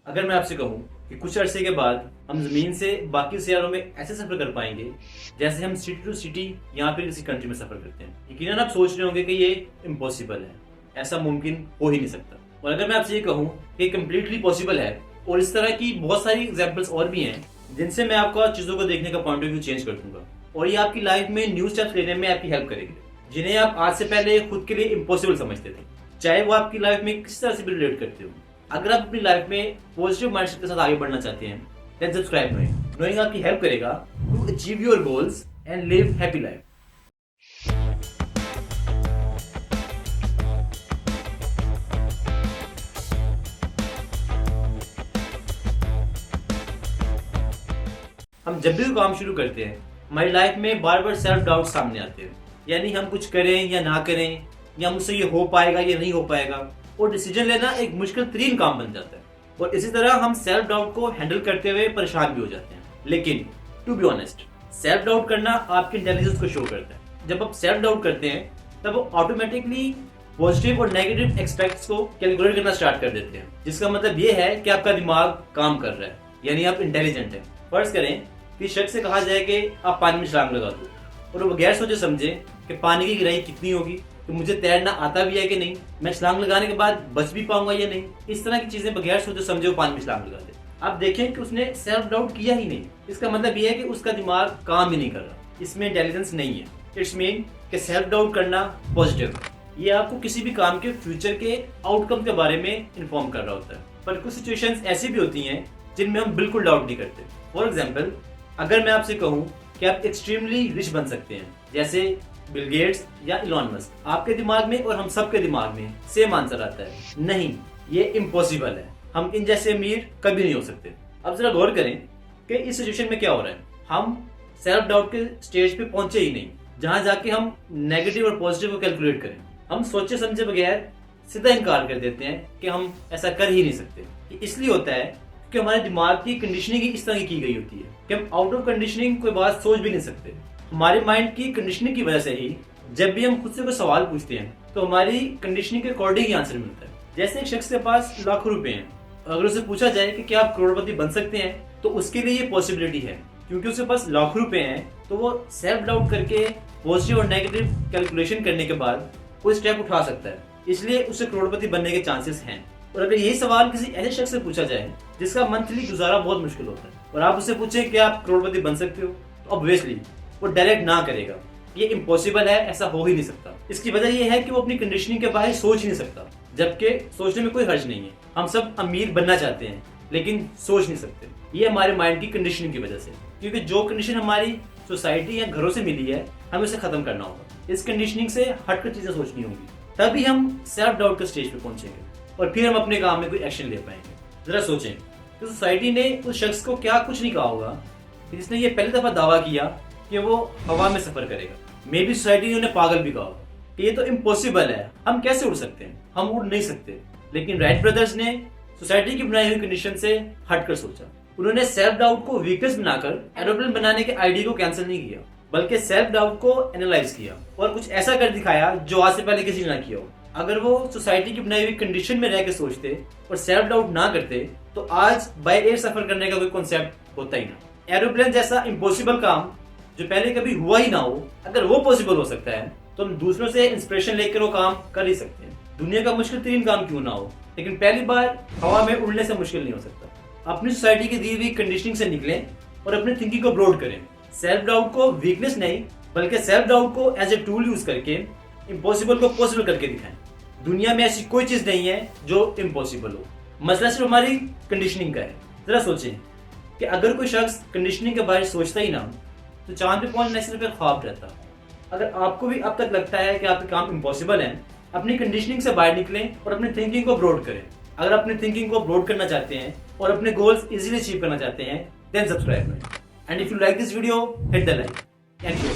अगर मैं आपसे कहूँ कि कुछ अरसे के बाद हम जमीन से बाकी सियारों में ऐसे सफर कर पाएंगे जैसे हम सिटी टू सिटी यहाँ पे किसी कंट्री में सफर करते हैं, यकीनन आप सोच रहे होंगे कि ये इम्पॉसिबल है, ऐसा मुमकिन हो ही नहीं सकता। और अगर मैं आपसे ये कहूँ कि कम्प्लीटली पॉसिबल है, और इस तरह की बहुत सारी एग्जाम्पल्स और भी हैं जिनसे मैं आपका चीज़ों को देखने का पॉइंट ऑफ व्यू चेंज कर दूंगा, और ये आपकी लाइफ में न्यू स्टेप्स लेने में आपकी हेल्प करेंगे जिन्हें आप आज से पहले खुद के लिए इम्पॉसिबल समझते थे, चाहे वो आपकी लाइफ में किस तरह से भी रिलेट करते हो। अगर आप अपनी लाइफ में पॉजिटिव माइंडसेट के साथ आगे बढ़ना चाहते हैं, देन सब्सक्राइब नोइंग आपकी हेल्प करेगा to achieve your goals and live happy life. हम जब भी काम शुरू करते हैं, हमारी लाइफ में बार बार सेल्फ डाउट सामने आते हैं, यानी हम कुछ करें या ना करें, या मुझसे ये हो पाएगा या नहीं हो पाएगा, और डिसीजन लेना एक मुश्किल तरीन काम बन जाता है। और इसी तरह हम सेल्फ डाउट को हैंडल करते हुए परेशान भी हो जाते हैं। लेकिन to be honest, self doubt करना आपके इंटेलिजेंस को शो करता है। जब आप सेल्फ डाउट करते हैं तब वो ऑटोमेटिकली पॉजिटिव और नेगेटिव एस्पेक्ट्स को कैलकुलेट करना स्टार्ट कर देते हैं, जिसका मतलब ये है कि आपका दिमाग काम कर रहा है, यानी आप इंटेलिजेंट हैं। फर्ज करें कि शख्स से कहा जाए कि आप पानी में छलांग लगा दो, और वो बगैर सोचे समझे कि पानी की गहराई कितनी होगी, तो मुझे तैरना आता भी है कि नहीं, मैं छलांग लगाने के बाद बच भी पाऊंगा या नहीं, इस तरह की चीजें बगैर सोचे समझे वो पानी में छलांग लगा दे। आप देखें कि उसने सेल्फ डाउट किया ही नहीं। इसका मतलब यह है कि उसका दिमाग काम ही नहीं कर रहा, इसमें इंटेलिजेंस नहीं है। इट्स मीन कि सेल्फ डाउट करना पॉजिटिव है, ये आपको किसी भी काम के फ्यूचर के आउटकम के बारे में इन्फॉर्म कर रहा होता है। पर कुछ सिचुएशंस ऐसी भी होती हैं जिनमें हम बिल्कुल डाउट नहीं करते। फॉर एग्जाम्पल, अगर मैं आपसे कहूँ कि आप एक्सट्रीमली रिच बन सकते हैं, जैसे बिल गेट्स या इलॉन मस्क, आपके दिमाग में और हम सबके दिमाग में सेम आंसर आता है, नहीं, ये इम्पॉसिबल है, हम इन जैसे अमीर कभी नहीं हो सकते। अब जरा गौर करें कि इस सिचुएशन में क्या हो रहा है। हम सेल्फ डाउट के स्टेज पे पहुंचे ही नहीं जहां जाके हम नेगेटिव और पॉजिटिव को कैलकुलेट करें। हम सोचे समझे बगैर सीधा इनकार कर देते हैं कि हम ऐसा कर ही नहीं सकते। ये इसलिए होता है कि हमारे दिमाग की कंडीशनिंग इस तरह की गई होती है कि हम आउट ऑफ कंडीशनिंग कोई बात सोच भी नहीं सकते। हमारे माइंड की कंडीशनिंग की वजह से ही जब भी हम खुद से कोई सवाल पूछते हैं तो हमारी कंडीशनिंग के अकॉर्डिंग ही आंसर मिलता है। जैसे एक शख्स के पास लाखों रुपए हैं, अगर उसे पूछा जाए कि क्या आप करोड़पति बन सकते हैं, तो उसके लिए ये पॉसिबिलिटी है, क्योंकि उसके पास लाखों रुपए हैं। तो वो सेल्फ डाउट करके पॉजिटिव और नेगेटिव कैलकुलेशन करने के बाद कोई स्टेप उठा सकता है, इसलिए उसे करोड़पति बनने के चांसेस हैं। और अगर यही सवाल किसी ऐसे शख्स से पूछा जाए जिसका मंथली गुजारा बहुत मुश्किल होता है, और आप उससे पूछें कि आप करोड़पति बन सकते हो, तो ऑब्वियसली वो डायरेक्ट ना करेगा, ये इम्पॉसिबल है, ऐसा हो ही नहीं सकता। इसकी वजह यह है कि वो अपनी कंडीशनिंग के बाहर सोच ही नहीं सकता, जबकि सोचने में कोई हर्ज नहीं है। हम सब अमीर बनना चाहते हैं लेकिन सोच नहीं सकते, ये हमारे माइंड की कंडीशनिंग की वजह से, क्योंकि जो कंडीशन हमारी सोसाइटी या घरों से मिली है, हमें उसे खत्म करना होगा। इस कंडीशनिंग से हटकर चीजें सोचनी होंगी, तभी हम सेल्फ डाउट के स्टेज पे पहुंचेंगे और फिर हम अपने काम में कोई एक्शन ले पाएंगे। जरा सोचें कि सोसाइटी ने उस शख्स को क्या कुछ नहीं कहा होगा जिसने ये पहली दफा दावा किया कि वो हवा में सफर करेगा। मे बी सोसाइटी ने उन्हें पागल भी कहा होगा कि ये तो इम्पॉसिबल है, हम कैसे उड़ सकते हैं, हम उड़ नहीं सकते। लेकिन राइट ब्रदर्स ने सोसाइटी की बनाई हुई कंडीशन से हटकर सोचा। उन्होंने सेल्फ डाउट को वीकनेस बनाकर एरोप्लेन बनाने के आइडिया को कैंसिल नहीं किया, बल्कि सेल्फ डाउट को एनालाइज किया और कुछ ऐसा कर दिखाया जो आज से पहले किसी ने ना किया हो। अगर वो सोसाइटी की बनाई हुई कंडीशन में रह के सोचते और सेल्फ डाउट ना करते, तो आज बाय एयर सफर करने का कोई कॉन्सेप्ट होता ही ना। एरोप्लेन जैसा इम्पॉसिबल काम जो पहले कभी हुआ ही ना हो, अगर वो पॉसिबल हो सकता है, तो हम दूसरों से इंस्पिरेशन लेकर वो काम कर ही सकते हैं। दुनिया का मुश्किल तरीन काम क्यों ना हो, लेकिन पहली बार हवा में उड़ने से मुश्किल नहीं हो सकता। अपनी सोसाइटी की दी हुई कंडीशनिंग से निकलें और अपनी थिंकिंग को ब्रॉड करें। सेल्फ डाउट को वीकनेस नहीं, बल्कि सेल्फ डाउट को एज ए टूल यूज करके इम्पॉसिबल को पॉसिबल करके दिखाएं। दुनिया में ऐसी कोई चीज नहीं है जो इम्पॉसिबल हो, मसला सिर्फ हमारी कंडीशनिंग का है। जरा सोचें कि अगर कोई शख्स कंडीशनिंग के बारे में सोचता ही ना, तो चांद पे पहुंचना सिर्फ एक ख्वाब रहता। अगर आपको भी अब तक लगता है कि आपके काम इम्पॉसिबल हैं, अपनी कंडीशनिंग से बाहर निकलें और अपनी थिंकिंग को ब्रॉड करें। अगर अपनी थिंकिंग को ब्रॉड करना चाहते हैं और अपने गोल्स इजीली अचीव करना चाहते हैं, देन सब्सक्राइब करें। And if you like this video, hit the like. Thank you.